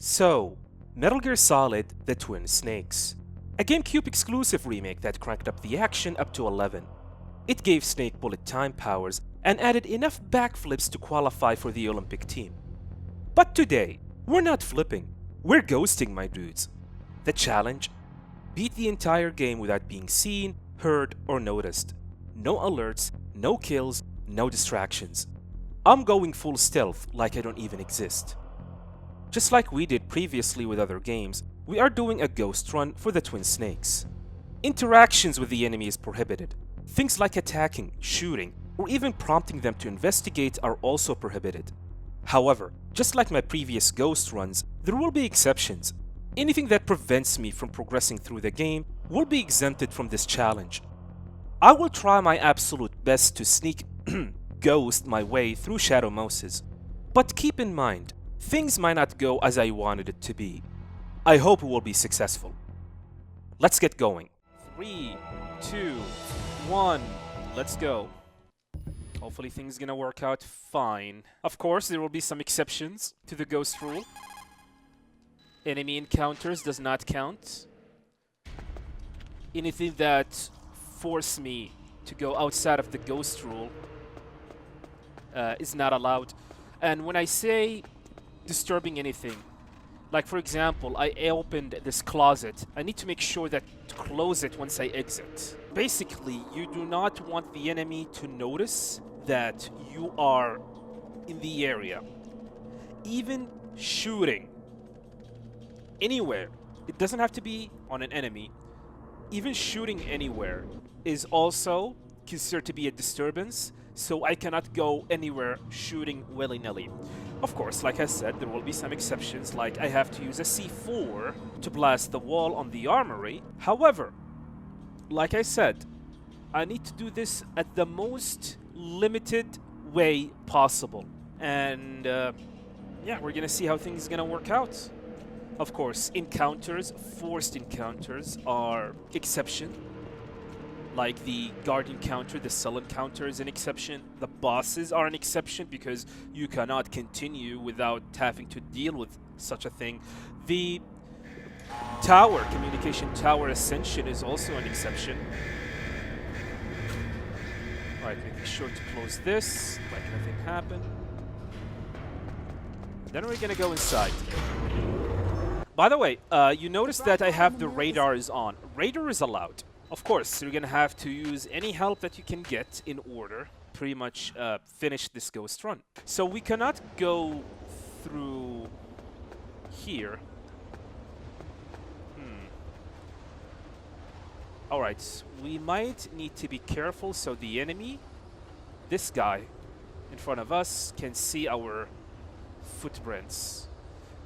So, Metal Gear Solid: The Twin Snakes. A GameCube exclusive remake that cranked up the action up to 11. It gave Snake bullet time powers and added enough backflips to qualify for the Olympic team. But today, we're not flipping, we're ghosting, my dudes. The challenge? Beat the entire game without being seen, heard, or noticed. No alerts, no kills, no distractions. I'm going full stealth like I don't even exist. Just like we did previously with other games, we are doing a ghost run for the Twin Snakes. Interactions with the enemy is prohibited. Things like attacking, shooting, or even prompting them to investigate are also prohibited. However, just like my previous ghost runs, there will be exceptions. Anything that prevents me from progressing through the game will be exempted from this challenge. I will try my absolute best to sneak ghost my way through Shadow Moses, but keep in mind, things might not go as I wanted it to be. I hope it will be successful. Let's get going. 3, 2, 1, let's go. Hopefully things gonna work out fine. Of course, there will be some exceptions to the ghost rule. Enemy encounters does not count. Anything that force me to go outside of the ghost rule is not allowed. And when I say disturbing anything, like for example, I opened this closet, I need to make sure that to close it once I exit. Basically, you do not want the enemy to notice that you are in the area. Even shooting anywhere, it doesn't have to be on an enemy, even shooting anywhere is also considered to be a disturbance, so I cannot go anywhere shooting willy-nilly. Of course, like I said, there will be some exceptions, like I have to use a C4 to blast the wall on the armory. However, like I said, I need to do this at the most limited way possible. And yeah, we're gonna see how things are gonna work out. Of course, encounters, forced encounters are exception. Like the guard encounter, the cell encounter is an exception. The bosses are an exception because you cannot continue without having to deal with such a thing. The tower, communication tower ascension is also an exception. Alright, making sure to close this, like nothing happened. Then we're gonna go inside. By the way, you notice that I have the radars on. Radar is allowed. Of course, you're gonna have to use any help that you can get in order pretty much finish this ghost run. So we cannot go through here. Alright, we might need to be careful so the enemy, this guy in front of us, can see our footprints.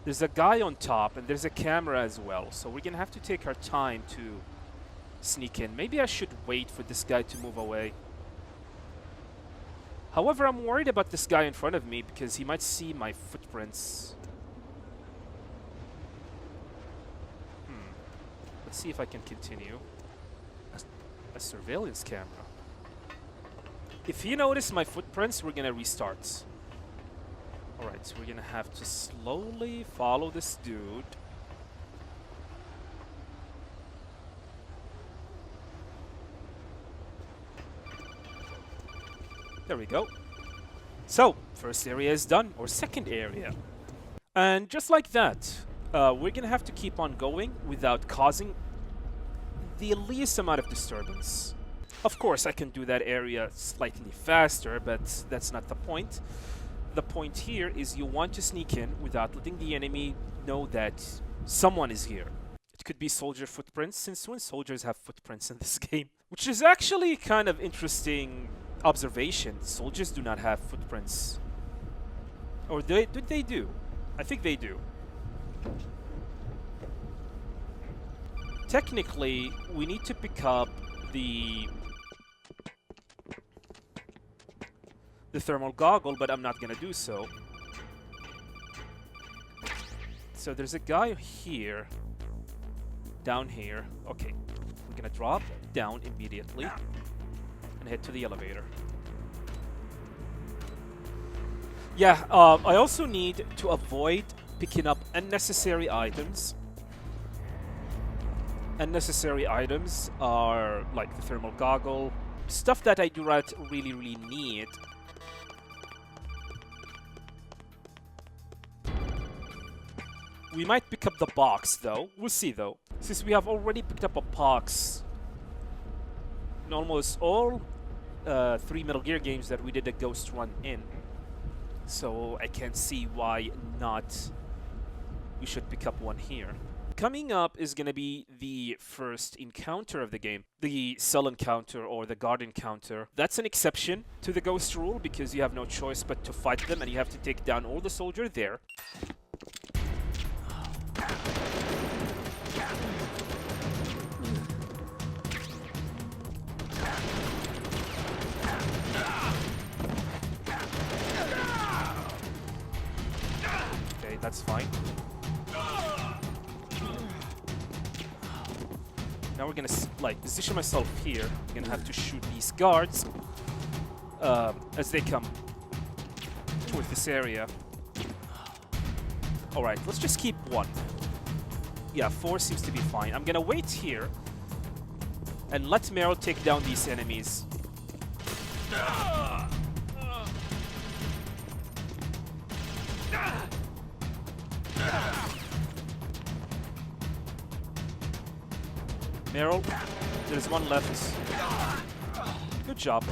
There's a guy on top and there's a camera as well, so we're gonna have to take our time to sneak in. Maybe I should wait for this guy to move away. However, I'm worried about this guy in front of me because he might see my footprints. Let's see if I can continue. A surveillance camera. If you notice my footprints, we're gonna restart. Alright, so we're gonna have to slowly follow this dude. There we go. So, first area is done, or second area. And just like that, we're gonna have to keep on going without causing the least amount of disturbance. Of course, I can do that area slightly faster, but that's not the point. The point here is you want to sneak in without letting the enemy know that someone is here. It could be soldier footprints, since twin soldiers have footprints in this game, which is actually kind of interesting observation. Soldiers do not have footprints. Or did they do? I think they do. Technically, we need to pick up the thermal goggle, but I'm not gonna do so. So there's a guy here, down here. Okay, we're gonna drop down immediately and head to the elevator. Yeah, I also need to avoid picking up unnecessary items. Unnecessary items are like the thermal goggle, stuff that I do not really need. We might pick up the box though, we'll see though. Since we have already picked up a box in almost all 3 Metal Gear games that we did a ghost run in. So I can't see why not we should pick up one here. Coming up is going to be the first encounter of the game. The cell encounter or the guard encounter. That's an exception to the ghost rule because you have no choice but to fight them and you have to take down all the soldiers there. Okay, that's fine. Now we're gonna like position myself here. I'm gonna have to shoot these guards as they come towards this area. All right, let's just keep 1. Yeah, 4 seems to be fine. I'm gonna wait here and let Meryl take down these enemies. Meryl, there's one left. Good job.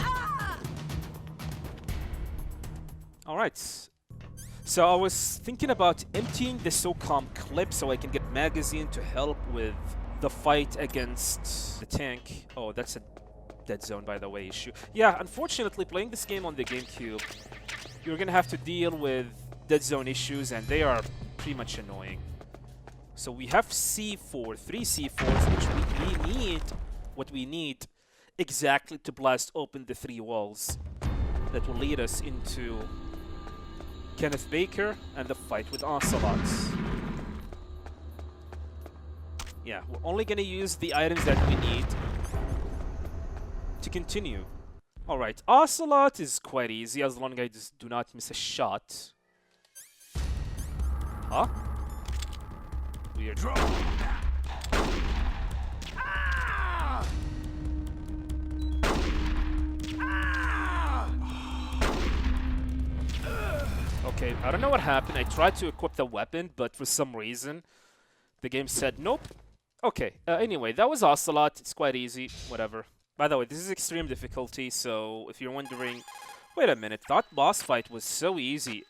Alright. So I was thinking about emptying the SOCOM clip so I can get magazine to help with the fight against the tank. Oh, that's a dead zone, by the way, issue. Yeah, unfortunately, playing this game on the GameCube, you're gonna have to deal with dead zone issues, and they are pretty much annoying. So we have C4, 3 C4s, which we need, what we need exactly to blast open the 3 walls that will lead us into Kenneth Baker and the fight with Ocelot. Yeah, we're only gonna use the items that we need to continue. Alright, Ocelot is quite easy as long as I just do not miss a shot. Huh? Weird. Okay, I don't know what happened. I tried to equip the weapon, but for some reason, the game said nope. Okay, anyway, that was Ocelot. It's quite easy, whatever. By the way, this is extreme difficulty, so if you're wondering, wait a minute, that boss fight was so easy.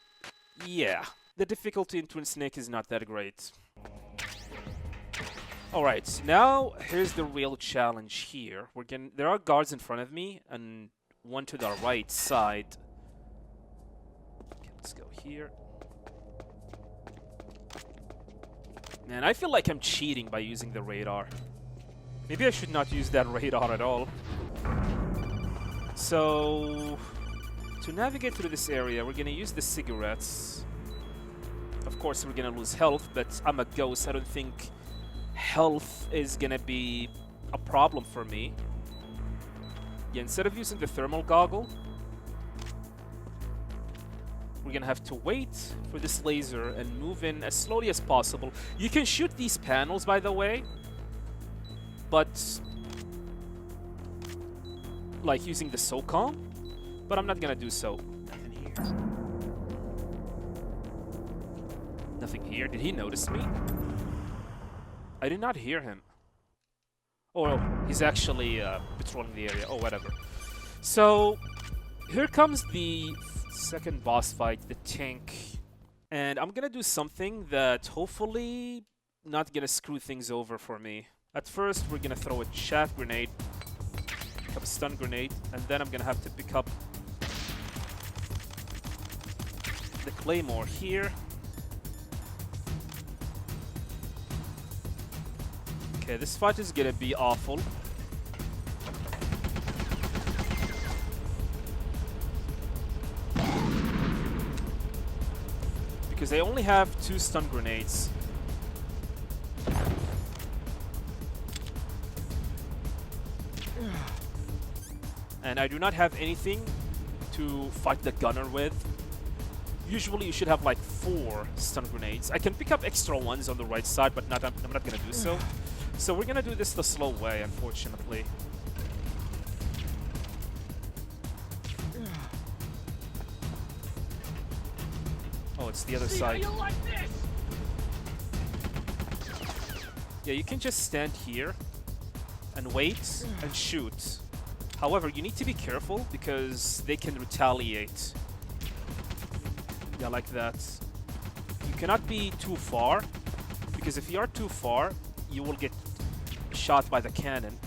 Yeah, the difficulty in Twin Snake is not that great. Alright, now here's the real challenge here. There are guards in front of me and one to the right side. Okay, let's go here. Man, I feel like I'm cheating by using the radar. Maybe I should not use that radar at all. So, to navigate through this area, we're gonna use the cigarettes. Of course, we're gonna lose health, but I'm a ghost. I don't think health is gonna be a problem for me. Yeah, instead of using the thermal goggle, we're gonna have to wait for this laser and move in as slowly as possible. You can shoot these panels, by the way, but like using the SOCOM, but I'm not gonna do so. Nothing here. Nothing here. Did he notice me? I did not hear him. Oh, he's actually patrolling the area. Oh, whatever. So, here comes the second boss fight, the tank. And I'm gonna do something that hopefully not gonna screw things over for me. At first, we're gonna throw a chaff grenade, pick up a stun grenade, and then I'm gonna have to pick up the claymore here. Okay, this fight is gonna be awful. Because I only have 2 stun grenades. And I do not have anything to fight the gunner with. Usually you should have like 4 stun grenades. I can pick up extra ones on the right side, but I'm not gonna do so. So we're gonna do this the slow way, unfortunately. Oh, it's the other side. Yeah, you can just stand here and wait and shoot. However, you need to be careful because they can retaliate. Yeah, like that. You cannot be too far, because if you are too far, you will get shot by the cannon.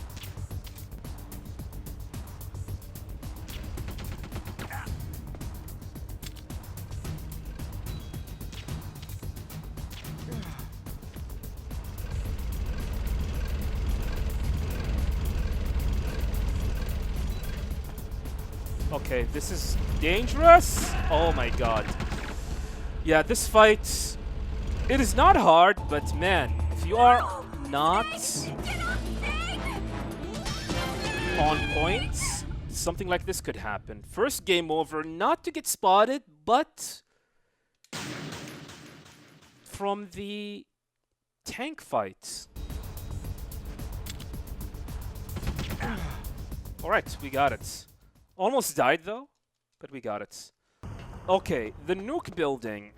Okay, this is dangerous. Oh my god. Yeah, this fight, it is not hard, but man, if you are not on point, something like this could happen. First game over, not to get spotted, but from the tank fight. Alright, we got it. Almost died though, but we got it. Okay, the Nuke building.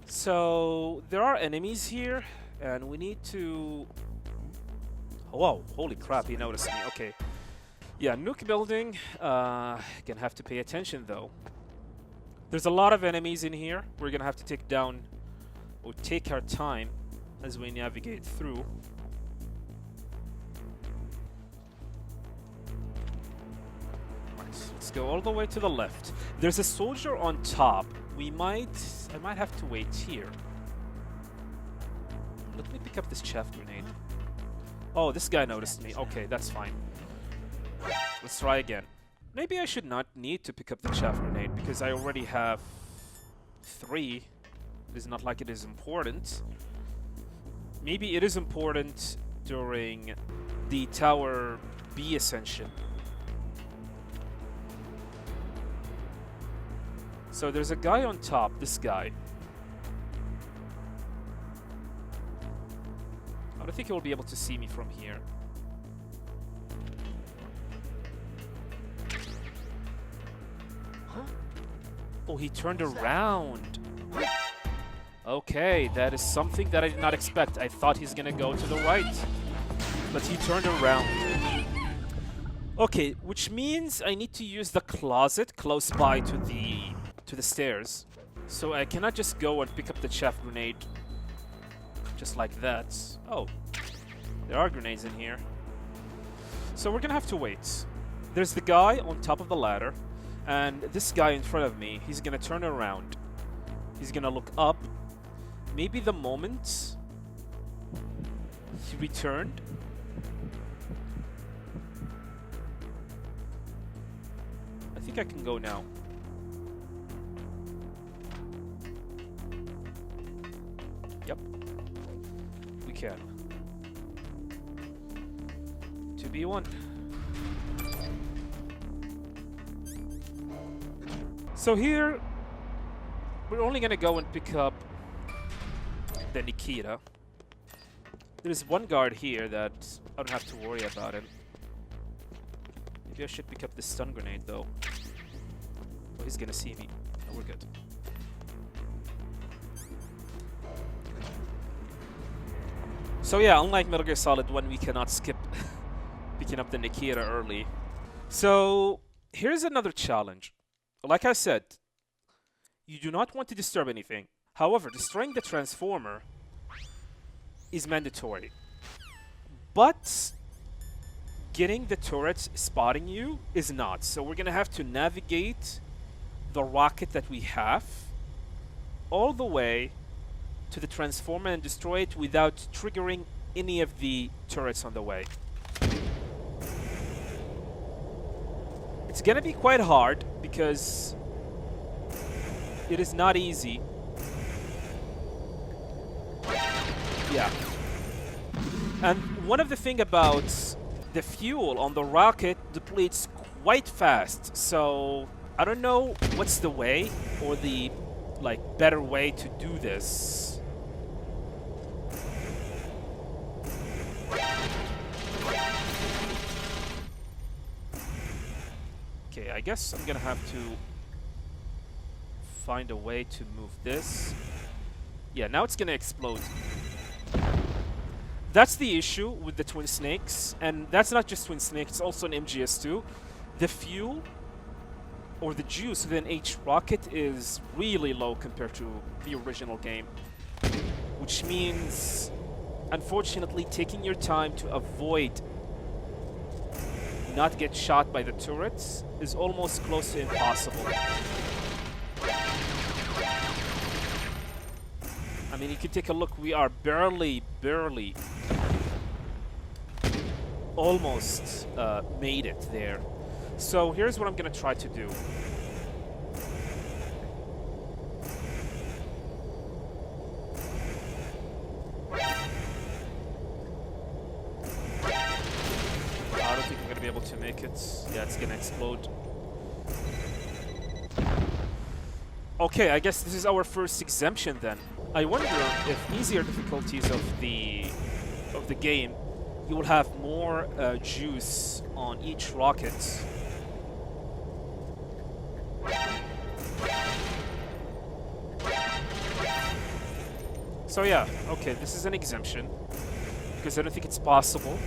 So there are enemies here, and we need to... Oh, whoa, holy crap, he noticed me. Okay. Yeah, Nuke building. Gonna have to pay attention though. There's a lot of enemies in here. We're gonna have to take down, or take our time as we navigate through. Let's go all the way to the left. There's a soldier on top. I might have to wait here. Let me pick up this chaff grenade. Oh, this guy noticed me. Okay, that's fine. Let's try again. Maybe I should not need to pick up the chaff grenade because I already have 3. It is not like it is important. Maybe it is important during the Tower B ascension. So there's a guy on top, this guy. I don't think he will be able to see me from here. Huh? Oh, he turned around. Okay, that is something that I did not expect. I thought he's gonna go to the right, but he turned around. Okay, which means I need to use the closet close by to the stairs. So I cannot just go and pick up the chaff grenade just like that. Oh, there are grenades in here. So we're gonna have to wait. There's the guy on top of the ladder, and this guy in front of me, he's gonna turn around. He's gonna look up. Maybe the moment he returned. I think I can go now. Yep. We can. 2v1. So here, we're only gonna go and pick up the Nikita. There's one guard here that I don't have to worry about him. Maybe I should pick up this stun grenade though. Oh, he's gonna see me. Oh, we're good. So yeah, unlike Metal Gear Solid 1, we cannot skip picking up the Nikita early. So here's another challenge. Like I said, you do not want to disturb anything. However, destroying the transformer is mandatory. But getting the turrets spotting you is not. So we're gonna have to navigate the rocket that we have all the way to the transformer and destroy it without triggering any of the turrets on the way. It's gonna be quite hard because it is not easy. Yeah. And one of the thing about the fuel on the rocket depletes quite fast, so I don't know what's the way or the, like, better way to do this. Okay, I guess I'm gonna have to find a way to move this. Yeah, now it's gonna explode. That's the issue with the Twin Snakes, and that's not just Twin Snake, it's also an MGS2. The fuel, or the juice within each rocket is really low compared to the original game. Which means, unfortunately, taking your time to avoid not get shot by the turrets is almost close to impossible. I mean, you can take a look, we are barely almost made it there. So here's what I'm gonna try to do. I don't think I'm gonna be able to make it. Yeah, it's gonna explode. Okay, I guess this is our first exemption then. I wonder if easier difficulties of the game, you will have more juice on each rocket. So yeah, okay, this is an exemption because I don't think it's possible.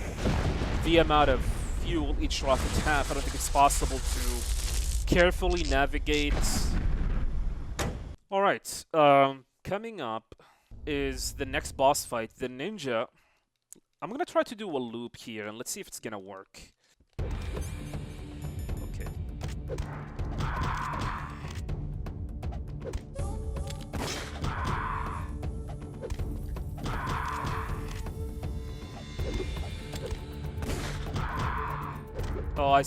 The amount of fuel each rocket have, I don't think it's possible to carefully navigate. Alright, coming up is the next boss fight, the Ninja. I'm gonna try to do a loop here and let's see if it's gonna work. Okay. Oh, I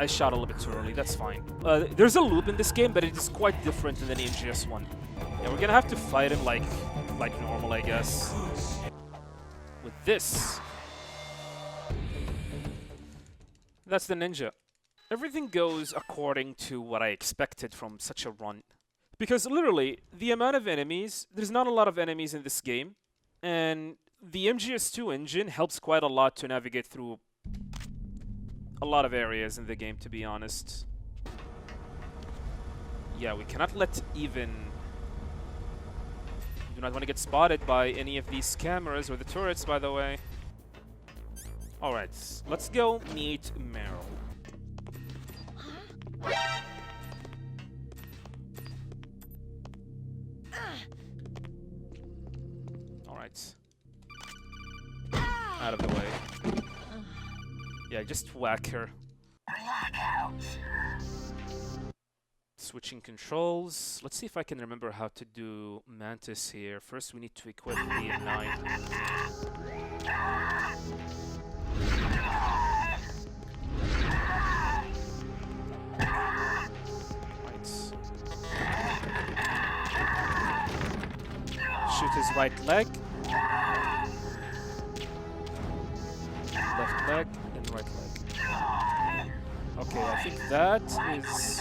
shot a little bit too early, that's fine. There's a loop in this game, but it is quite different than the MGS one. Yeah, we're gonna have to fight him like normal, I guess. With this. That's the Ninja. Everything goes according to what I expected from such a run. Because literally, the amount of enemies, there's not a lot of enemies in this game. And the MGS2 engine helps quite a lot to navigate through a lot of areas in the game, to be honest. Yeah, we cannot let even... do not want to get spotted by any of these cameras or the turrets, by the way. Alright, let's go meet Meryl. Alright. Out of the way. Yeah, just whack her. Switching controls. Let's see if I can remember how to do Mantis here. First, we need to equip the M9. Right. Shoot his right leg. Left leg and right leg. Okay, I think that is...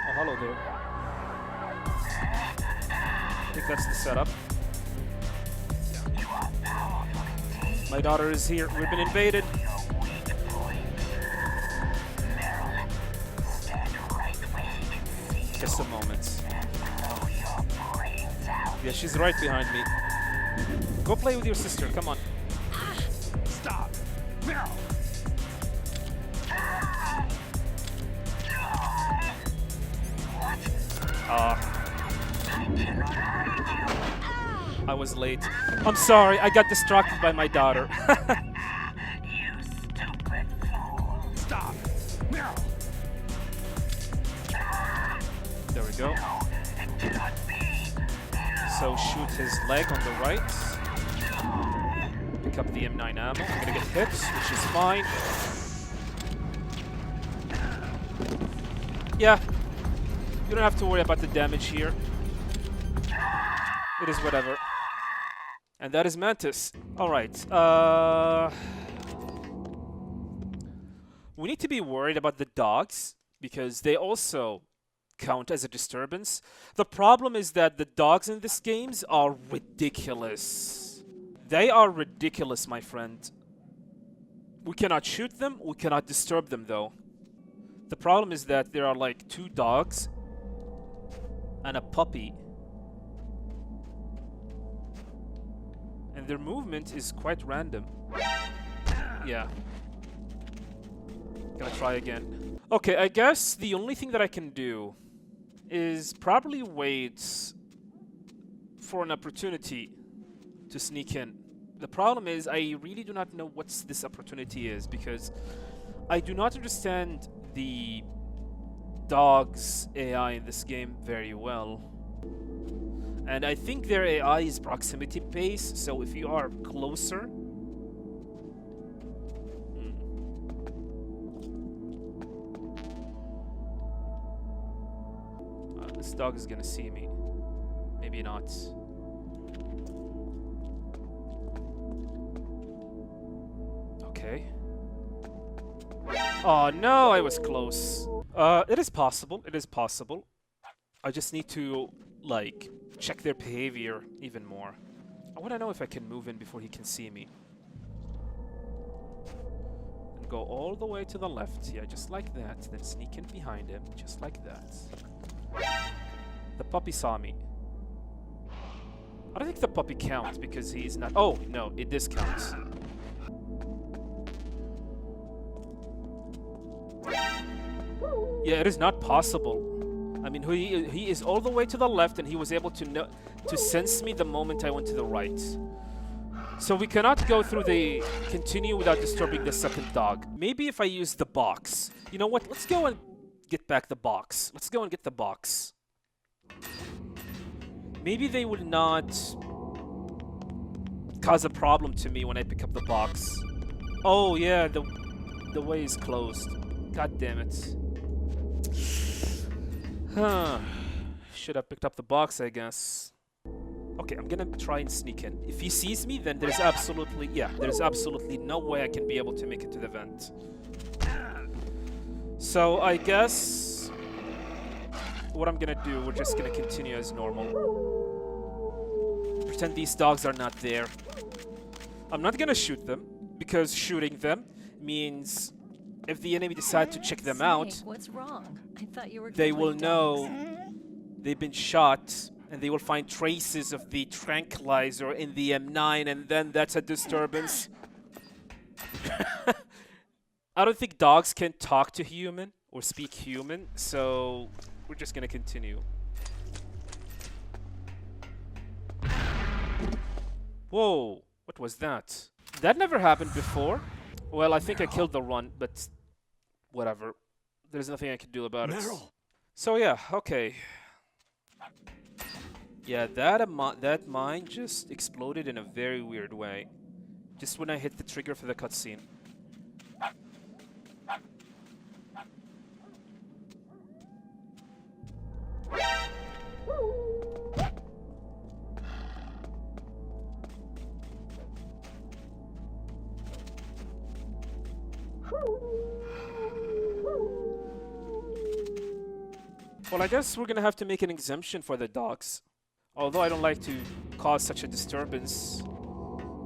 Oh, hello there. I think that's the setup. Yeah. My daughter is here. We've been invaded. Just a moment. Yeah, she's right behind me. Go play with your sister, come on. Stop! Meryl! I was late. I'm sorry, I got distracted by my daughter. You stupid fool! Stop! Meryl! There we go. No, it cannot be. So shoot his leg on the right. Pick up the M9 ammo. I'm gonna get hit, which is fine. Yeah. You don't have to worry about the damage here. It is whatever. And that is Mantis. Alright. We need to be worried about the dogs because they also count as a disturbance. The problem is that the dogs in this games are ridiculous. They are ridiculous, my friend. We cannot shoot them, we cannot disturb them though. The problem is that there are like 2 dogs and a puppy. And their movement is quite random. Yeah. Gonna try again. Okay, I guess the only thing that I can do is probably wait for an opportunity to sneak in. The problem is I really do not know what this opportunity is because I do not understand the dog's AI in this game very well. And I think their AI is proximity based, so if you are closer... This dog is gonna see me. Maybe not. Okay. Oh no, I was close. It is possible. It is possible. I just need to, like, check their behavior even more. I want to know if I can move in before he can see me. And go all the way to the left. Yeah, just like that. Then sneak in behind him. Just like that. The puppy saw me. I don't think the puppy counts because he's not... Oh, no, it does count. Yeah, it is not possible. I mean, he is all the way to the left, and he was able to sense me the moment I went to the right. So we cannot go through the continue without disturbing the second dog. Maybe if I use the box. You know what? Let's go and get back the box. Let's go and get the box. Maybe they will not cause a problem to me when I pick up the box. Oh yeah, the way is closed. God damn it. Huh. Should have picked up the box, I guess. Okay, I'm gonna try and sneak in. If he sees me, then there's absolutely... Yeah, there's absolutely no way I can be able to make it to the vent. So, I guess... what I'm gonna do, we're just gonna continue as normal. Pretend these dogs are not there. I'm not gonna shoot them, because shooting them means... if the enemy decide to check them out, what's wrong? I thought you were they will know they've been shot, and they will find traces of the tranquilizer in the M9, and then that's a disturbance. I don't think dogs can talk to human or speak human, so we're just gonna continue. Whoa, what was that? That never happened before. Well, I think I killed the run, but whatever. There's nothing I can do about it. So yeah, okay. Yeah, that mine just exploded in a very weird way. Just when I hit the trigger for the cutscene. Well, I guess we're gonna have to make an exemption for the dogs. Although I don't like to cause such a disturbance.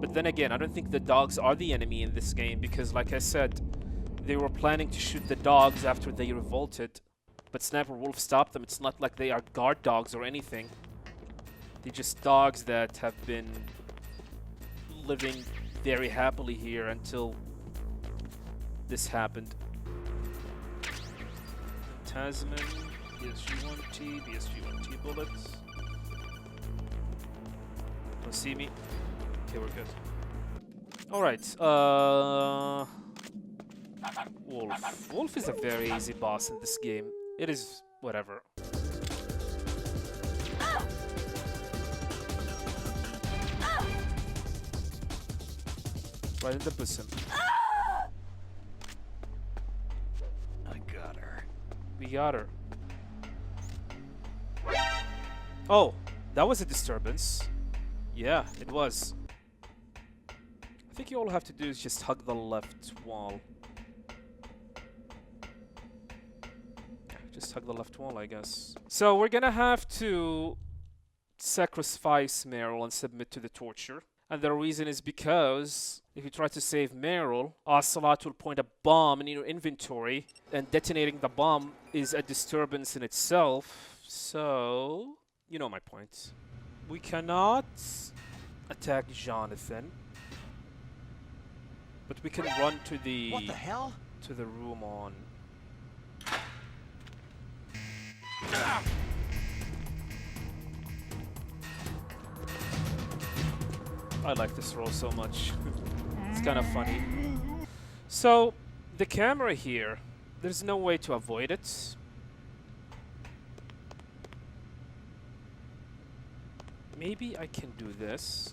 But then again, I don't think the dogs are the enemy in this game because, like I said, they were planning to shoot the dogs after they revolted. But Sniper Wolf stopped them. It's not like they are guard dogs or anything. They're just dogs that have been living very happily here until this happened. Tasman. BSG-1T, BSG-1T bullets. Don't see me? Okay, we're good. Alright, Wolf. Wolf is a very easy boss in this game. It is whatever. Right in the bosom. I got her. We got her. Oh, that was a disturbance. Yeah, it was. I think all you have to do is just hug the left wall. Just hug the left wall, I guess. So we're gonna have to sacrifice Meryl and submit to the torture. And the reason is because if you try to save Meryl, Ocelot will point a bomb in your inventory, and detonating the bomb is a disturbance in itself. So, you know my point. We cannot attack Jonathan, but we can run to the... What the hell? To the room on... I like this roll so much. It's kind of funny. So, the camera here, there's no way to avoid it. Maybe I can do this.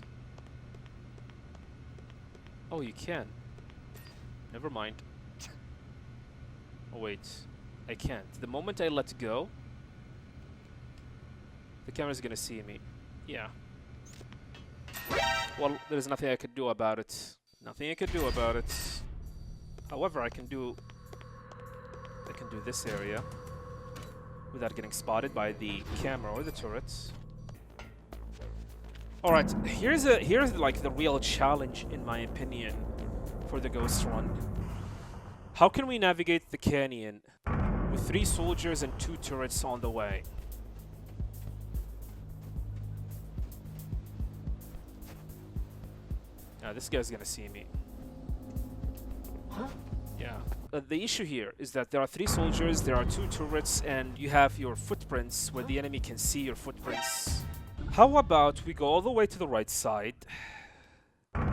Oh, you can. Never mind. Oh, wait. I can't. The moment I let go, the camera's gonna see me. Yeah. Well, there's nothing I could do about it. Nothing I could do about it. However, I can do this area without getting spotted by the camera or the turrets. All right, here's like the real challenge, in my opinion, for the Ghost Run. How can we navigate the canyon with 3 soldiers and 2 turrets on the way? This guy's gonna see me. Yeah. The issue here is that there are 3 soldiers, there are 2 turrets, and you have your footprints where the enemy can see your footprints. How about we go all the way to the right side? I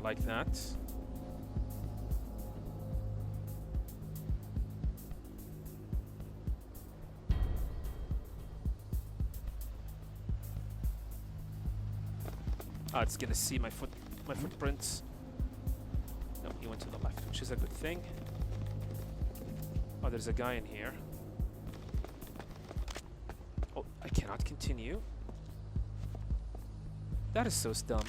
like that. It's gonna see my footprints. No, he went to the left, which is a good thing. Oh, there's a guy in here. Oh, I cannot continue. That is so dumb.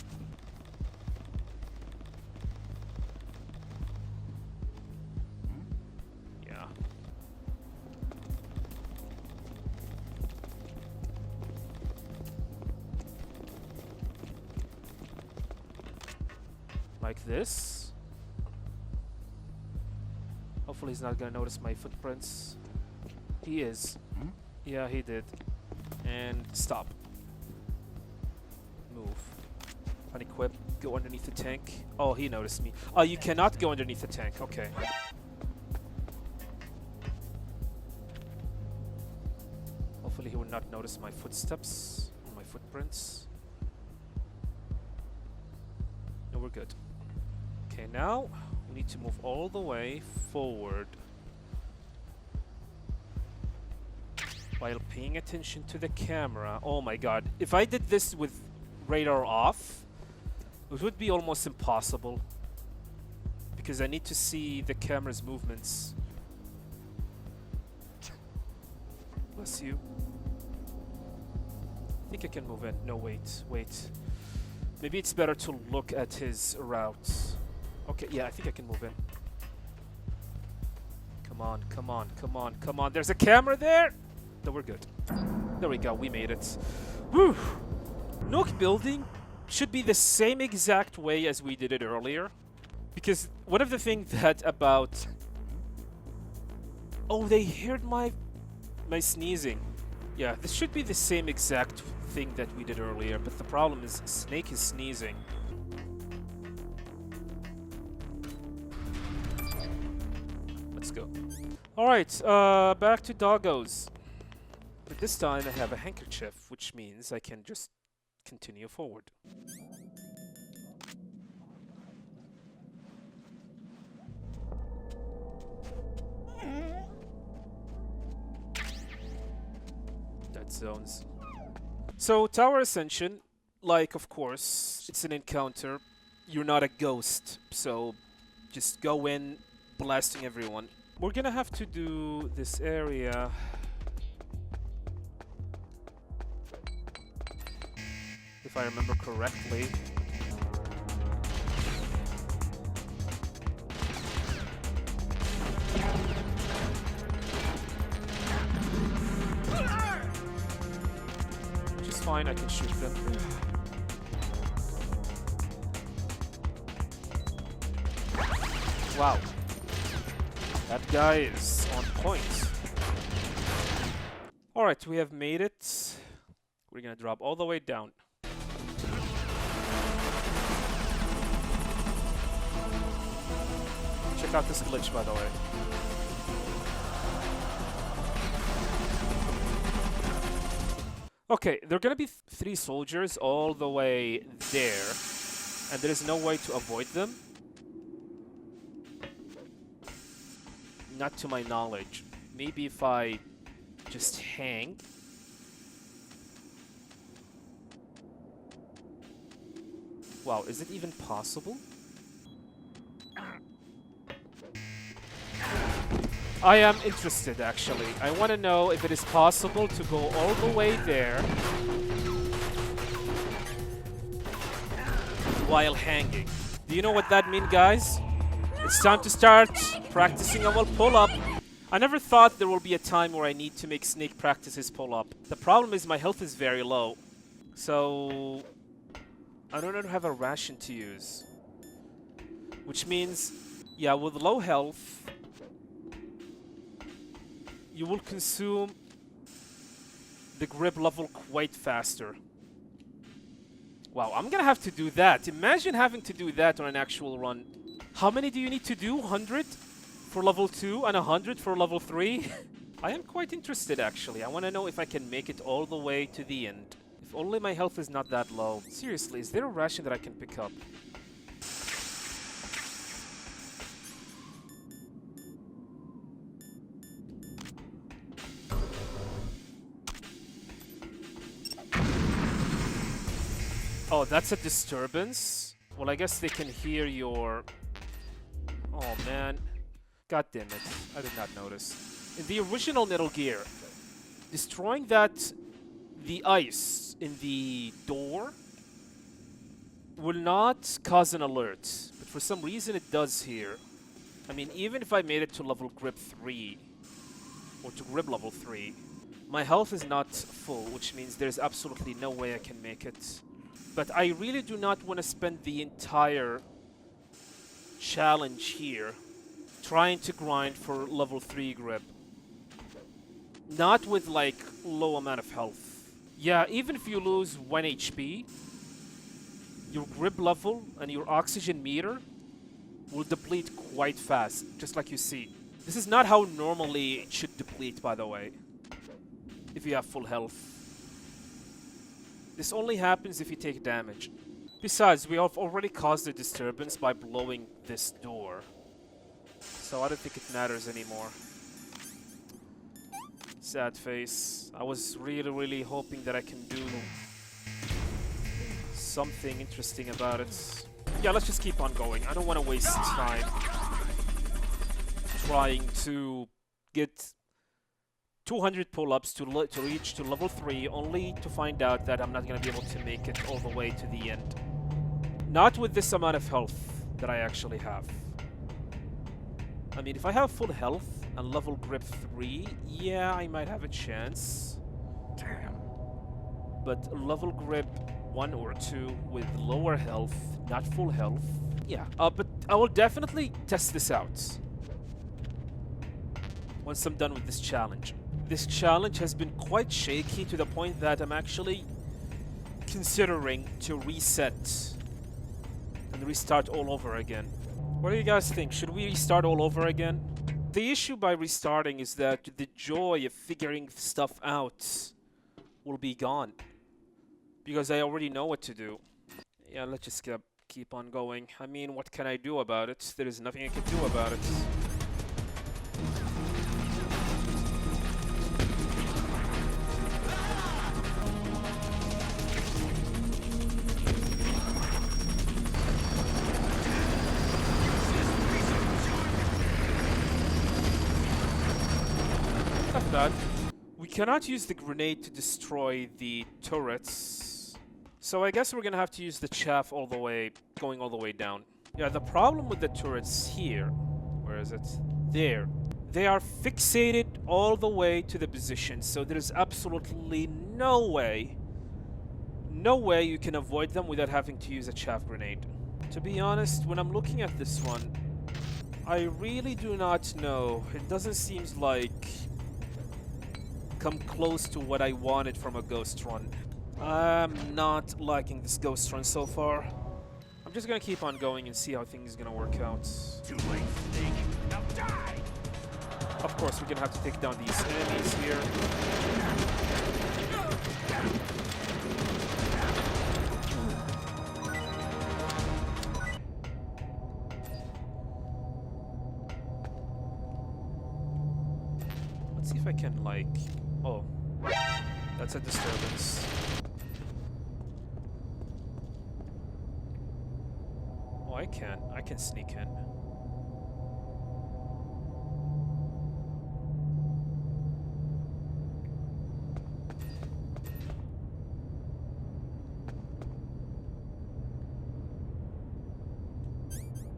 Yeah. Like this. Hopefully he's not gonna notice my footprints. He is. Yeah, he did. And stop. Move. Unequip. Go underneath the tank. Oh, he noticed me. Oh, you cannot go underneath the tank. Okay. Hopefully he will not notice my footsteps or my footprints. No, we're good. Okay, now we need to move all the way forward while paying attention to the camera. Oh my god. If I did this with radar off, it would be almost impossible because I need to see the camera's movements. Bless you. I think I can move in. No, wait. Maybe it's better to look at his route. Okay, yeah, I think I can move in. Come on. There's a camera there! No, we're good. There we go, we made it. Whew! Nuke building should be the same exact way as we did it earlier. Because one of the things that about... Oh, they heard my sneezing. Yeah, this should be the same exact thing that we did earlier, but the problem is Snake is sneezing. Let's go. Alright, back to doggos. But this time I have a handkerchief, which means I can just continue forward. Dead zones. So, Tower Ascension, like, of course, it's an encounter. You're not a ghost, so just go in, blasting everyone. We're gonna have to do this area. I remember correctly. Which is fine, I can shoot them. Wow. That guy is on point. Alright, we have made it. We're gonna drop all the way down. Check out this glitch, by the way. Okay, there are gonna be 3 soldiers all the way there, and there is no way to avoid them. Not to my knowledge. Maybe if I just hang. Wow, is it even possible? I am interested, actually. I want to know if it is possible to go all the way there while hanging. Do you know what that means, guys? It's time to start practicing a pull-up. I never thought there will be a time where I need to make Snake practice his pull-up. The problem is my health is very low. So I don't have a ration to use. Which means, yeah, with low health, you will consume the grip level quite faster. Wow, I'm gonna have to do that. Imagine having to do that on an actual run. How many do you need to do? 100 for level 2 and 100 for level 3? I am quite interested, actually. I want to know if I can make it all the way to the end. If only my health is not that low. Seriously, is there a ration that I can pick up? Oh, that's a disturbance? Well, I guess they can hear your... Oh, man. God damn it. I did not notice. In the original Metal Gear, destroying the ice in the door will not cause an alert. But for some reason it does here. I mean, even if I made it to level grip 3, or to grip level 3, my health is not full, which means there's absolutely no way I can make it. But I really do not want to spend the entire challenge here trying to grind for level 3 grip. Not with like low amount of health. Yeah, even if you lose 1 HP, your grip level and your oxygen meter will deplete quite fast, just like you see. This is not how normally it should deplete, by the way, if you have full health. This only happens if you take damage. Besides, we have already caused a disturbance by blowing this door. So I don't think it matters anymore. Sad face. I was really hoping that I can do something interesting about it. Yeah, let's just keep on going. I don't want to waste time trying to get 200 pull-ups to reach to level 3, only to find out that I'm not going to be able to make it all the way to the end. Not with this amount of health that I actually have. I mean, if I have full health and level grip 3, yeah, I might have a chance. Damn. But level grip 1 or 2 with lower health, not full health, yeah. But I will definitely test this out once I'm done with this challenge. This challenge has been quite shaky to the point that I'm actually considering to reset and restart all over again. What do you guys think? Should we restart all over again? The issue by restarting is that the joy of figuring stuff out will be gone. Because I already know what to do. Yeah, let's just keep on going. I mean, what can I do about it? There is nothing I can do about it. Not bad. We cannot use the grenade to destroy the turrets. So I guess we're gonna have to use the chaff all the way, going all the way down. Yeah, the problem with the turrets here, where is it? There. They are fixated all the way to the position, so there's absolutely no way you can avoid them without having to use a chaff grenade. To be honest, when I'm looking at this one, I really do not know. It doesn't seem like come close to what I wanted from a ghost run. I'm not liking this ghost run so far. I'm just gonna keep on going and see how things are gonna work out. Too late, Snake. Now die! Of course, we're gonna have to take down these enemies here. Let's see if I can, like... Oh. That's a disturbance. Oh, I can sneak in.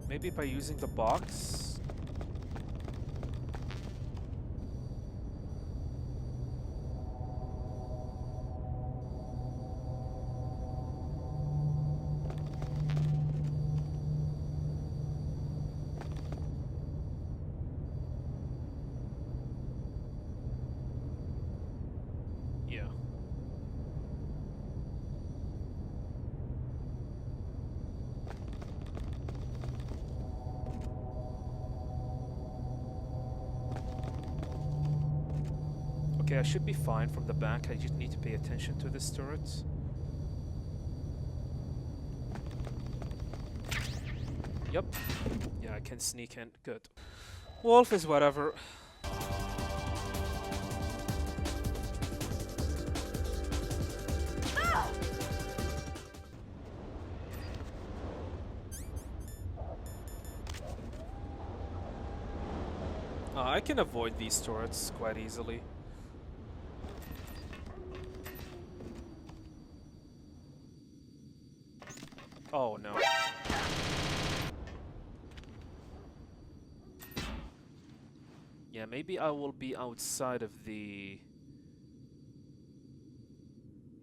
Maybe by using the box? Yeah. Okay, I should be fine from the back. I just need to pay attention to this turret. Yep. Yeah, I can sneak in. Good. Wolf is whatever. I can avoid these turrets quite easily. Oh no. Yeah, maybe I will be outside of the...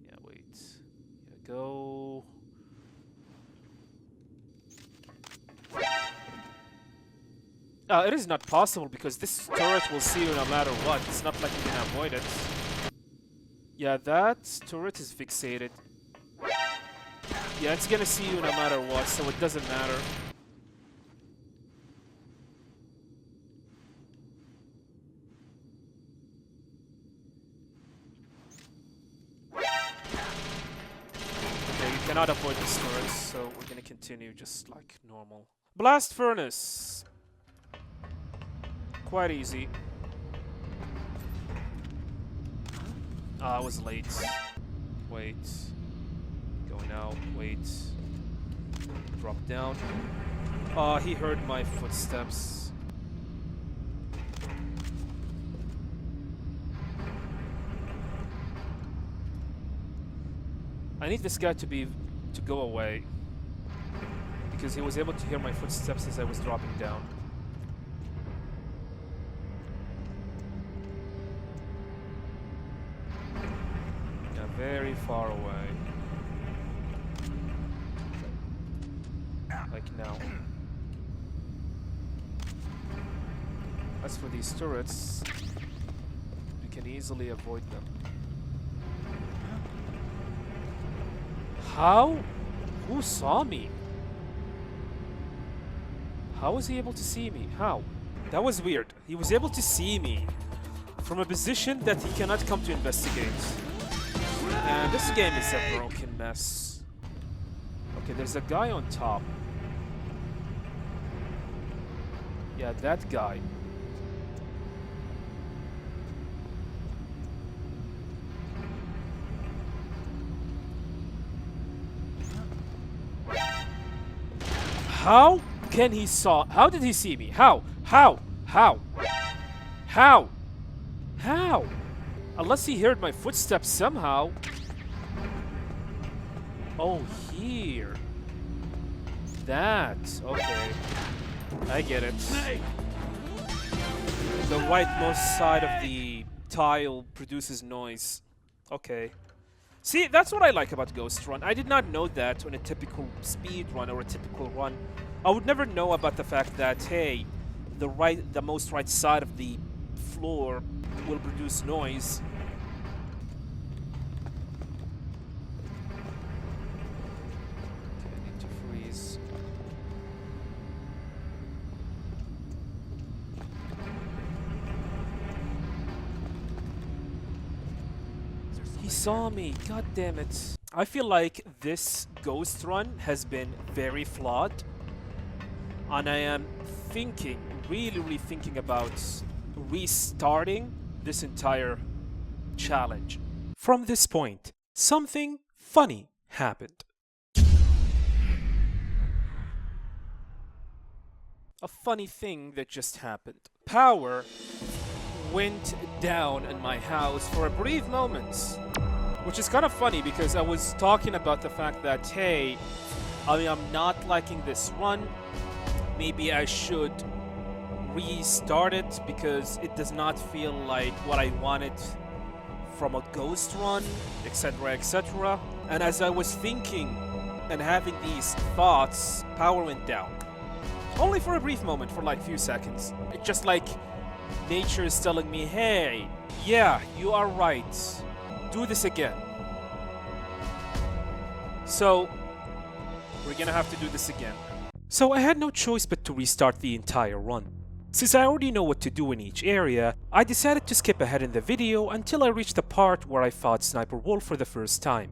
Yeah, wait. Yeah, go... it is not possible because this turret will see you no matter what. It's not like you can avoid it. Yeah, that turret is fixated. Yeah, it's gonna see you no matter what, so it doesn't matter. Okay, you cannot avoid this turret, so we're gonna continue just like normal. Blast furnace! Quite easy. I was late. Wait. Going out. Wait. Drop down. He heard my footsteps. I need this guy to go away. Because he was able to hear my footsteps as I was dropping down. Very far away. Like now. As for these turrets, we can easily avoid them. How? Who saw me? How was he able to see me? How? That was weird. He was able to see me from a position that he cannot come to investigate. And this game is a broken mess. Okay, there's a guy on top. Yeah, that guy. How can he saw? How did he see me? How? How? How? How? How? Unless he heard my footsteps somehow. Oh, here. That. Okay. I get it. The rightmost side of the tile produces noise. Okay. See, that's what I like about Ghost Run. I did not know that on a typical speed run or a typical run. I would never know about the fact that, hey, the most right side of the floor will produce noise. Okay, I need to freeze. He saw me, god damn it. I feel like this Ghost Run has been very flawed. And I am thinking, really thinking about restarting this entire challenge. From this point, something funny happened. A funny thing that just happened. Power went down in my house for a brief moment. Which is kind of funny because I was talking about the fact that, hey, I am not liking this run. Maybe I should restart it because it does not feel like what I wanted from a Ghost Run, etc, etc. And as I was thinking and having these thoughts, power went down. Only for a brief moment, for like a few seconds. It's just like nature is telling me, hey, yeah, you are right. Do this again. So, we're gonna have to do this again. So I had no choice but to restart the entire run. Since I already know what to do in each area, I decided to skip ahead in the video until I reached the part where I fought Sniper Wolf for the first time.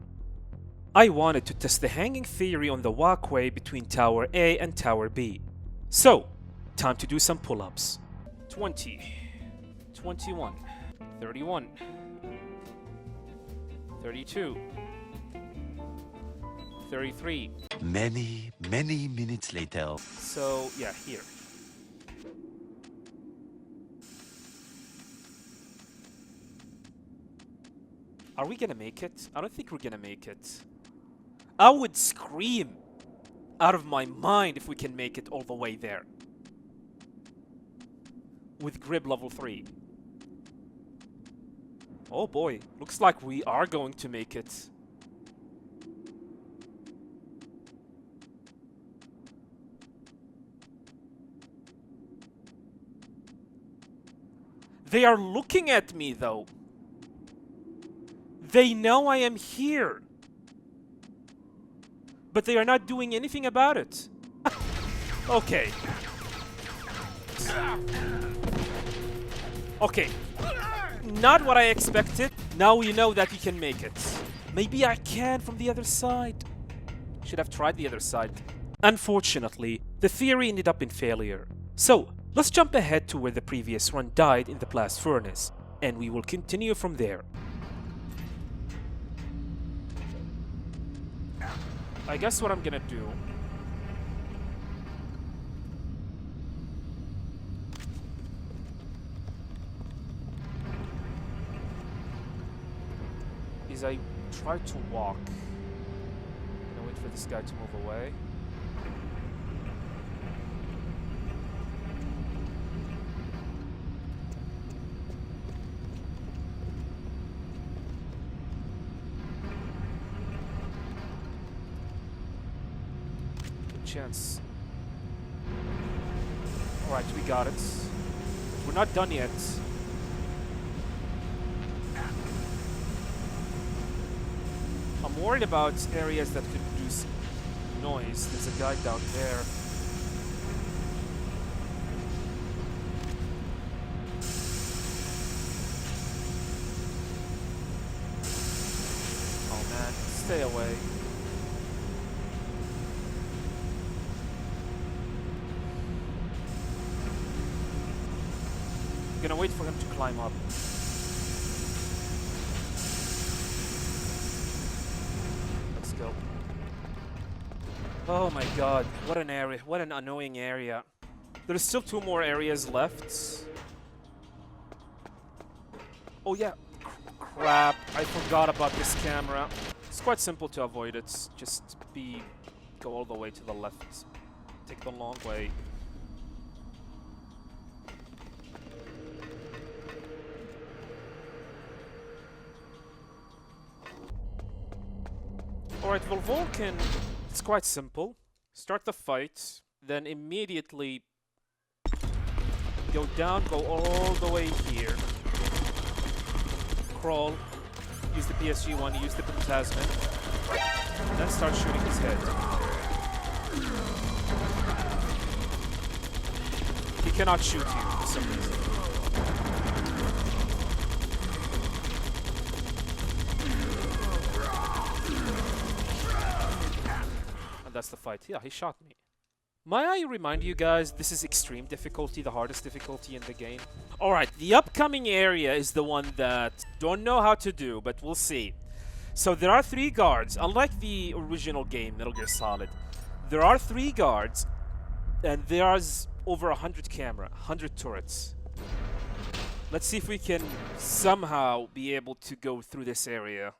I wanted to test the hanging theory on the walkway between Tower A and Tower B. So, time to do some pull-ups. 20, 21, 31, 32, 33. Many minutes later. So, yeah, here. Are we gonna make it? I don't think we're gonna make it. I would scream out of my mind if we can make it all the way there. With grip level 3. Oh boy, looks like we are going to make it. They are looking at me though. They know I am here. But they are not doing anything about it. Okay. Okay. Not what I expected. Now you know that you can make it. Maybe I can from the other side. Should have tried the other side. Unfortunately, the theory ended up in failure. So, let's jump ahead to where the previous run died in the blast furnace, and we will continue from there. I guess what I'm gonna do is I try to walk. I'm gonna wait for this guy to move away. Chance. Alright, we got it. We're not done yet. I'm worried about areas that could produce noise. There's a guy down there. Oh man, stay away. I'm gonna wait for him to climb up. Let's go. Oh my god, what an area, what an annoying area. There's still 2 more areas left. Oh yeah, crap, I forgot about this camera. It's quite simple to avoid it. Just go all the way to the left. Take the long way. Alright, well, Vulcan, it's quite simple. Start the fight, then immediately go down, go all the way here. Crawl, use the PSG-1, use the Phantasmin, then start shooting his head. He cannot shoot you for some reason. And that's the fight. Yeah, he shot me. May I remind you guys, this is extreme difficulty, the hardest difficulty in the game. Alright, the upcoming area is the one that don't know how to do, but we'll see. So there are 3 guards. Unlike the original game, Metal Gear Solid, there are 3 guards, and there's over 100 camera, 100 turrets. Let's see if we can somehow be able to go through this area.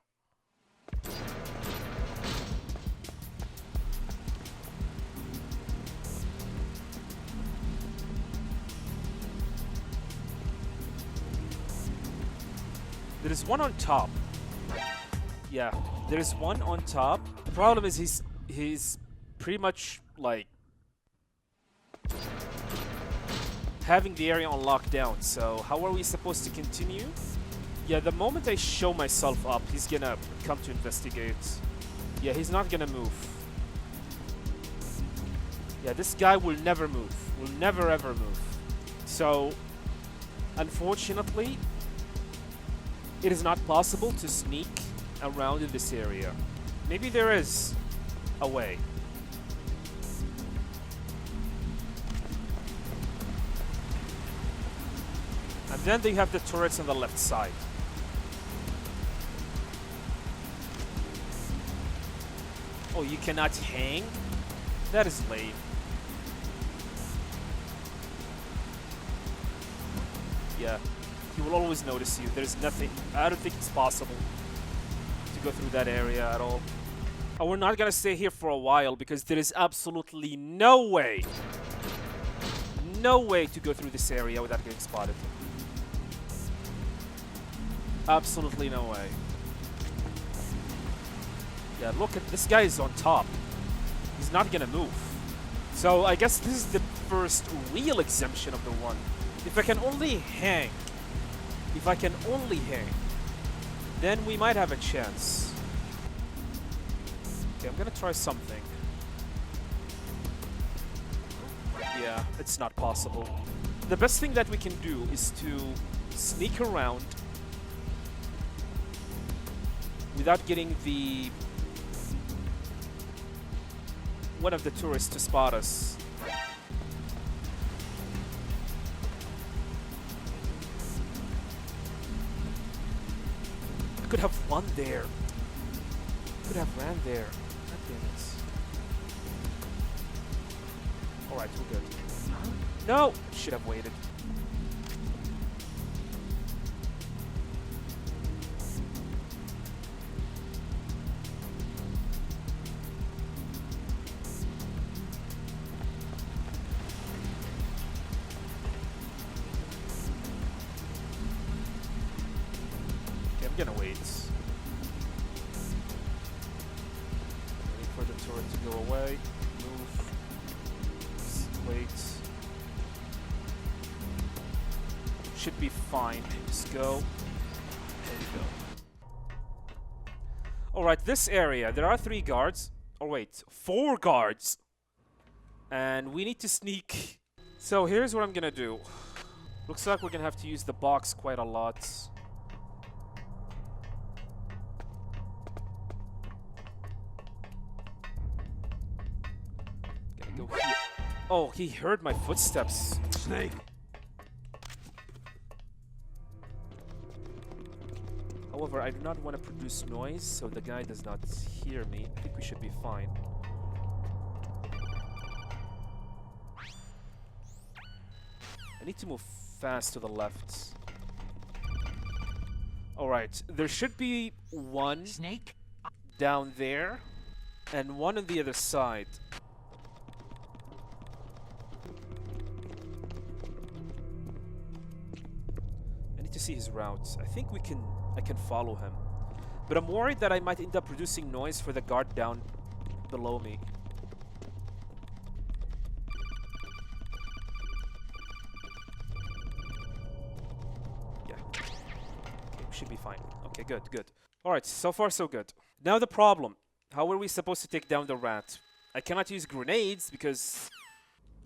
There is one on top. Yeah, there is one on top. The problem is he's pretty much like having the area on lockdown. So how are we supposed to continue? Yeah, the moment I show myself up, he's gonna come to investigate. Yeah, he's not gonna move. Yeah, this guy will never move. Will never ever move. So, unfortunately, it is not possible to sneak around in this area. Maybe there is a way. And then they have the turrets on the left side. Oh, you cannot hang? That is lame. Yeah. He will always notice you. There's nothing. I don't think it's possible to go through that area at all. And we're not gonna stay here for a while because there is absolutely no way to go through this area without getting spotted. Absolutely no way. Yeah, look at this guy is on top. He's not gonna move. So I guess this is the first real exemption of the one. If I can only hang, then we might have a chance. Okay, I'm gonna try something. Yeah, it's not possible. The best thing that we can do is to sneak around without getting one of the tourists to spot us. I could have won there. Could have ran there. God damn it. Alright, we're good. Huh? No! Should have waited. I'm gonna wait. Wait for the turret to go away. Move. Wait. Should be fine. Just go. There we go. Alright, this area. There are 3 guards. Oh wait, 4 guards. And we need to sneak. So here's what I'm gonna do. Looks like we're gonna have to use the box quite a lot. Go here. Oh, he heard my footsteps. Snake. However, I do not want to produce noise, so the guy does not hear me. I think we should be fine. I need to move fast to the left. Alright, there should be one Snake? down there and one on the other side. I need to see his routes. I think I can follow him. But I'm worried that I might end up producing noise for the guard down below me. Yeah. Okay, we should be fine. Okay, good, good. Alright, so far so good. Now the problem. How are we supposed to take down the rat? I cannot use grenades because...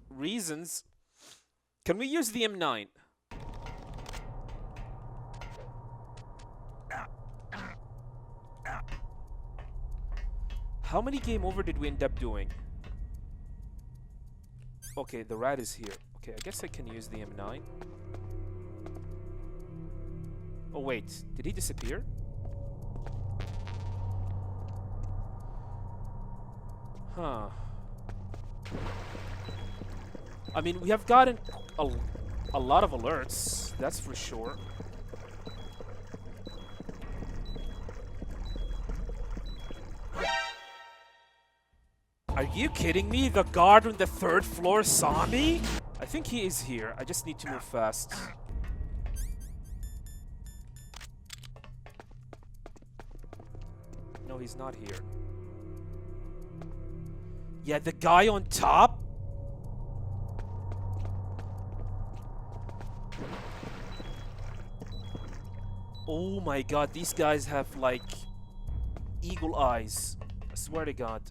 reasons. Can we use the M9? How many game over did we end up doing? Okay, the rat is here. Okay, I guess I can use the M9. Oh wait, did he disappear? Huh. I mean, we have gotten a lot of alerts, that's for sure. Are you kidding me? The guard on the 3rd floor saw me? I think he is here. I just need to move fast. No, he's not here. Yeah, the guy on top? Oh my god, these guys have like eagle eyes. I swear to god.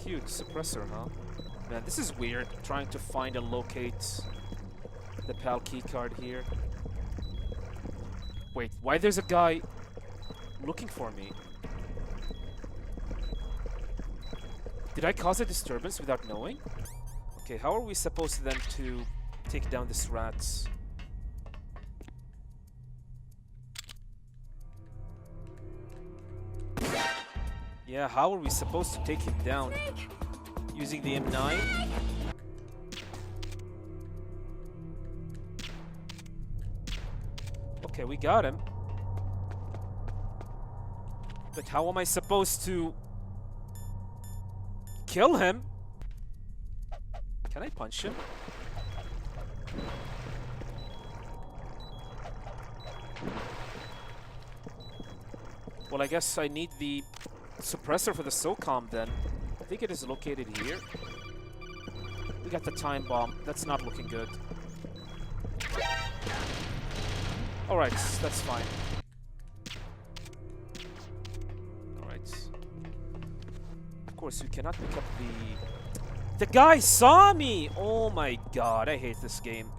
Cute suppressor, huh? Man, this is weird. Trying to find and locate the PAL key card here. Wait, why there's a guy looking for me? Did I cause a disturbance without knowing? Okay, how are we supposed then to take down this rat? Yeah, how are we supposed to take him down? Using the M9? Okay, we got him. But how am I supposed to kill him? Can I punch him? Well, I guess I need the suppressor for the SOCOM then. I think it is located here. We got the time bomb. That's not looking good. Alright, that's fine. Alright. Of course, we cannot pick up the... The guy saw me! Oh my god, I hate this game.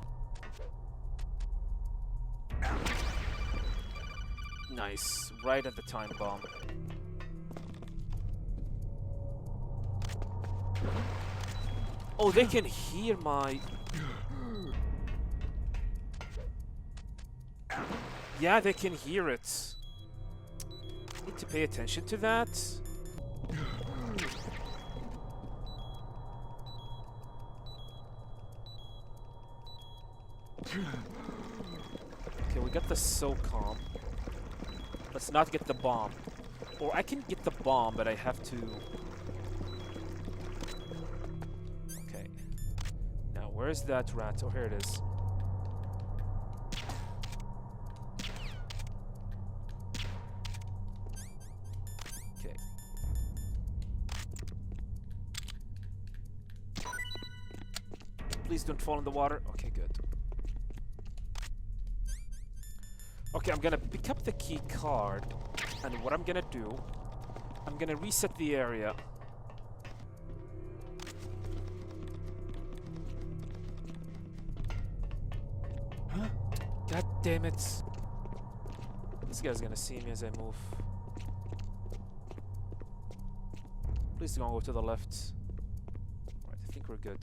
Nice. Right at the time bomb. Oh, they can hear my... Yeah, they can hear it. Need to pay attention to that. Okay, we got the SOCOM. Let's not get the bomb. Or I can get the bomb, but I have to... Okay. Now, where's that rat? Oh, here it is. Okay. Please don't fall in the water. Okay, good. Okay, I'm gonna pick up the key card, and what I'm gonna do, I'm gonna reset the area. Huh? God damn it. This guy's gonna see me as I move. Please don't go to the left. Alright, I think we're good.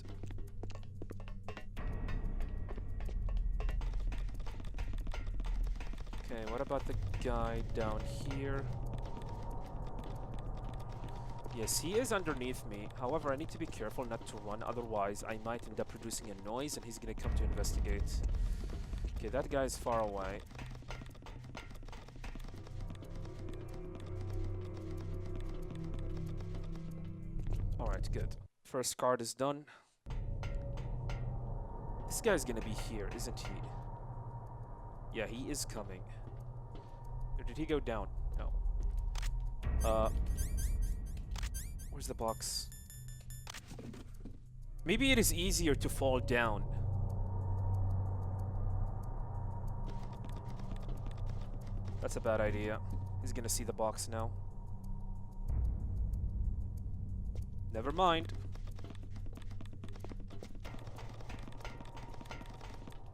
Okay, what about the guy down here? Yes, he is underneath me. However, I need to be careful not to run, otherwise I might end up producing a noise and he's gonna come to investigate. Okay, that guy's far away. Alright, good. First card is done. This guy's gonna be here, isn't he? Yeah, he is coming. Or did he go down? No. Where's the box? Maybe it is easier to fall down. That's a bad idea. He's gonna see the box now. Never mind.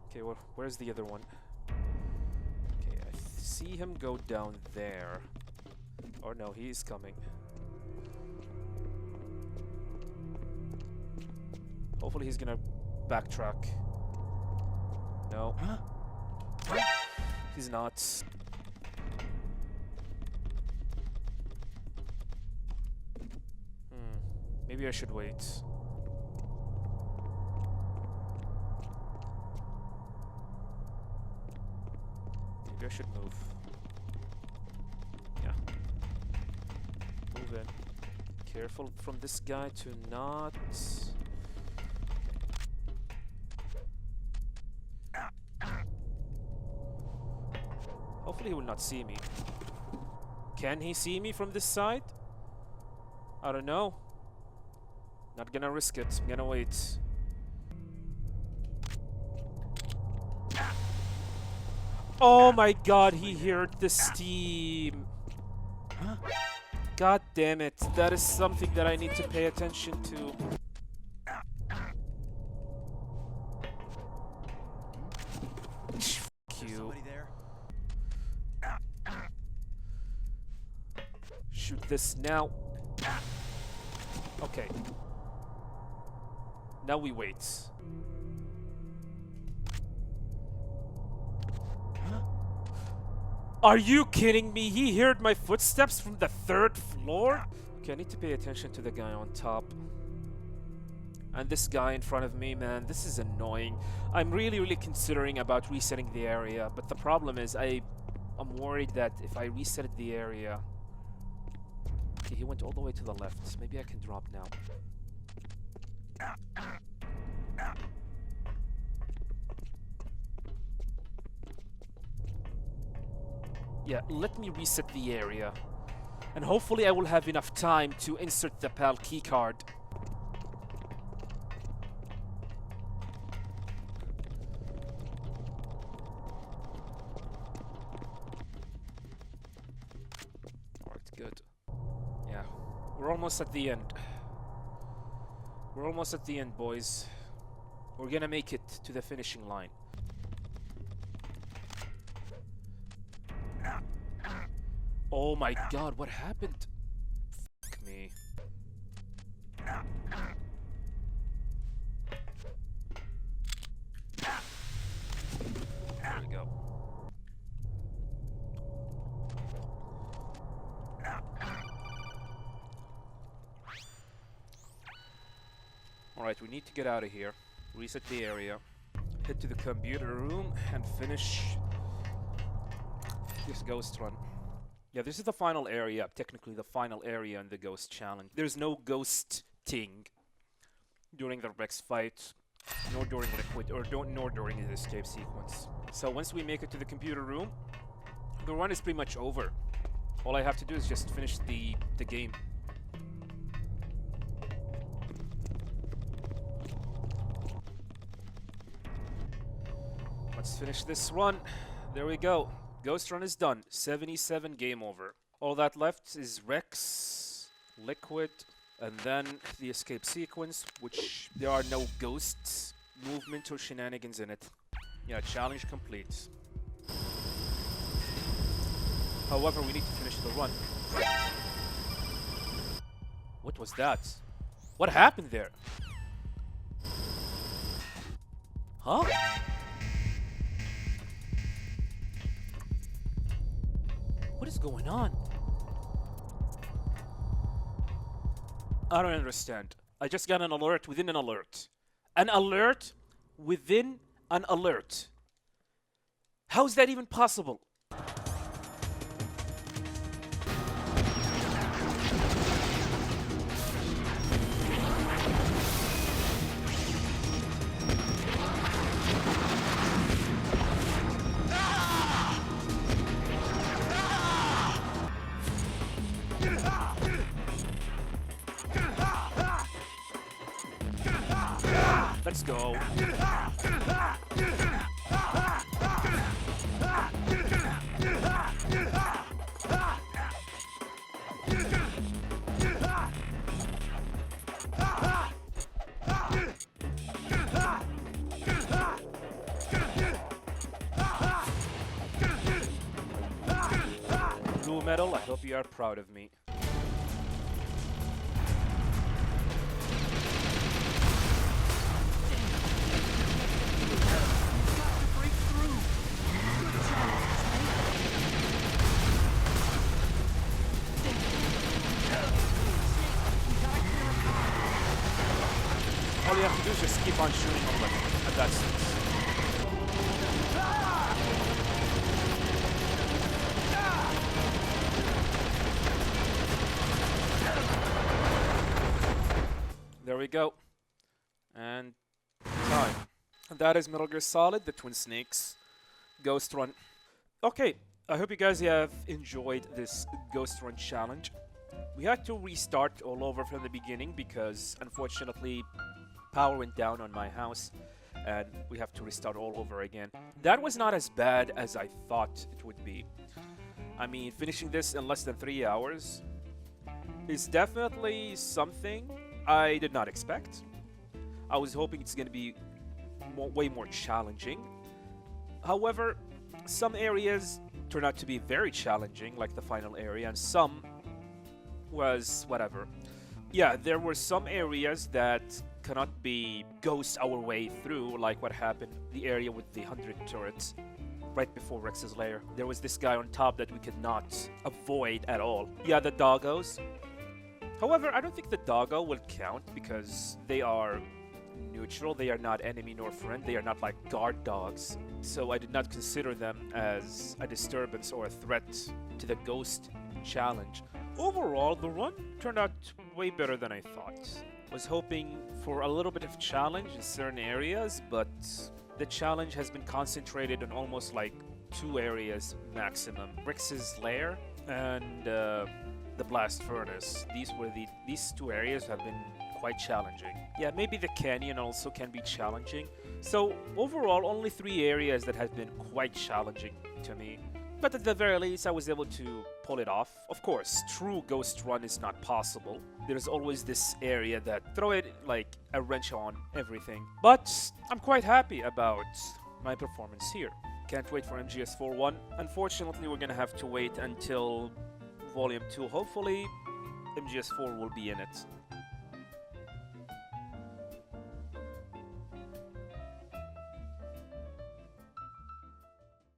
Okay, well, where's the other one? Okay, I see him go down there. Or no, he is coming. Hopefully he's gonna backtrack. No. Huh? He's not. Maybe I should wait. Maybe I should move. Yeah. Move in. Careful from this guy to not... Hopefully he will not see me. Can he see me from this side? I don't know. Not gonna risk it. I'm gonna wait. Oh my god, he heard the steam. Huh? God damn it. That is something that I need to pay attention to. F you. Shoot this now. Okay. Now we wait. Huh? Are you kidding me? He heard my footsteps from the 3rd floor? Okay, I need to pay attention to the guy on top. And this guy in front of me, man, this is annoying. I'm really considering about resetting the area, but the problem is I'm worried that if I reset the area... Okay, he went all the way to the left. Maybe I can drop now. Yeah, let me reset the area. And hopefully I will have enough time to insert the PAL keycard. Alright, good. Yeah, we're almost at the end. We're almost at the end, boys. We're gonna make it to the finishing line. Oh my god, what happened? Fuck me. There we go. Alright, we need to get out of here. Reset the area. Head to the computer room and finish this ghost run. Yeah, this is the final area, technically the final area in the ghost challenge. There's no ghosting during the Rex fight, nor during Liquid, nor during the escape sequence. So once we make it to the computer room, the run is pretty much over. All I have to do is just finish the game. Let's finish this run. There we go. Ghost run is done. 77 game over. All that left is Rex, Liquid, and then the escape sequence, which there are no ghosts, movement, or shenanigans in it. Yeah, challenge complete. However, we need to finish the run. What was that? What happened there? Huh? What is going on? I don't understand. I just got an alert within an alert. An alert within an alert. How is that even possible? Let's go. Blue medal, I hope you are proud of me. All you have to do is just keep on shooting on them, and that's it. There we go. And time. And that is Metal Gear Solid, the Twin Snakes Ghost Run. Okay, I hope you guys have enjoyed this Ghost Run challenge. We had to restart all over from the beginning because, unfortunately, power went down on my house and we have to restart all over again. That was not as bad as I thought it would be. I mean, finishing this in less than 3 hours is definitely something I did not expect. I was hoping it's going to be way more challenging. However, some areas turned out to be very challenging, like the final area, and some was whatever. Yeah, there were some areas that cannot be ghost our way through, like what happened, the area with the 100 turrets right before Rex's lair. There was this guy on top that we could not avoid at all. Yeah, the doggos. However, I don't think the doggo will count because they are neutral. They are not enemy nor friend. They are not like guard dogs. So I did not consider them as a disturbance or a threat to the ghost challenge. Overall, the run turned out way better than I thought. Was hoping for a little bit of challenge in certain areas, but the challenge has been concentrated on almost like 2 areas maximum. Rex's lair and the blast furnace. These 2 areas have been quite challenging. Yeah, maybe the canyon also can be challenging. So overall, only 3 areas that have been quite challenging to me. But at the very least, I was able to pull it off. Of course, true ghost run is not possible. There's always this area that throw it like a wrench on everything. But I'm quite happy about my performance here. Can't wait for MGS41. Unfortunately, we're gonna have to wait until Volume 2. Hopefully, MGS4 will be in it.